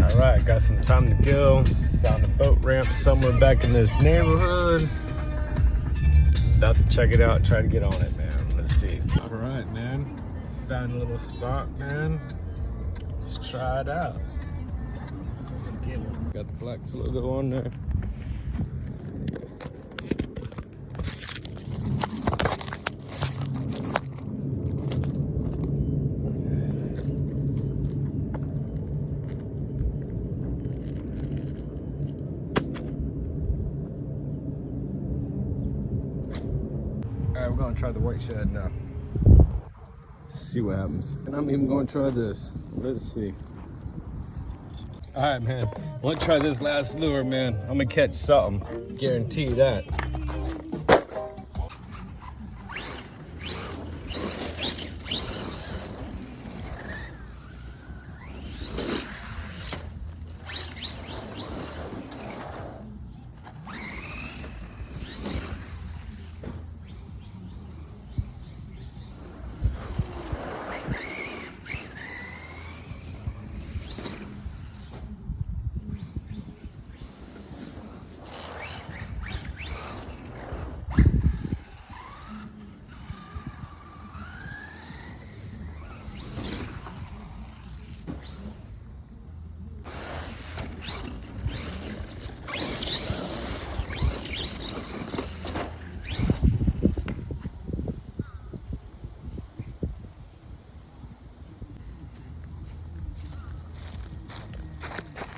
All right, got some time to go. Found a boat ramp somewhere back in this neighborhood. About to check it out, try to get on it, man. Let's see. All right, man. Found a little spot, man. Let's try it out. Let's get it. Got the Flex logo on there. All right, we're gonna try the white shad now. See what happens. And I'm even gonna try this. Let's see. All right, man. I want to try this last lure, man. I'm gonna catch something. Guarantee that.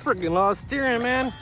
Freaking lost steering, man.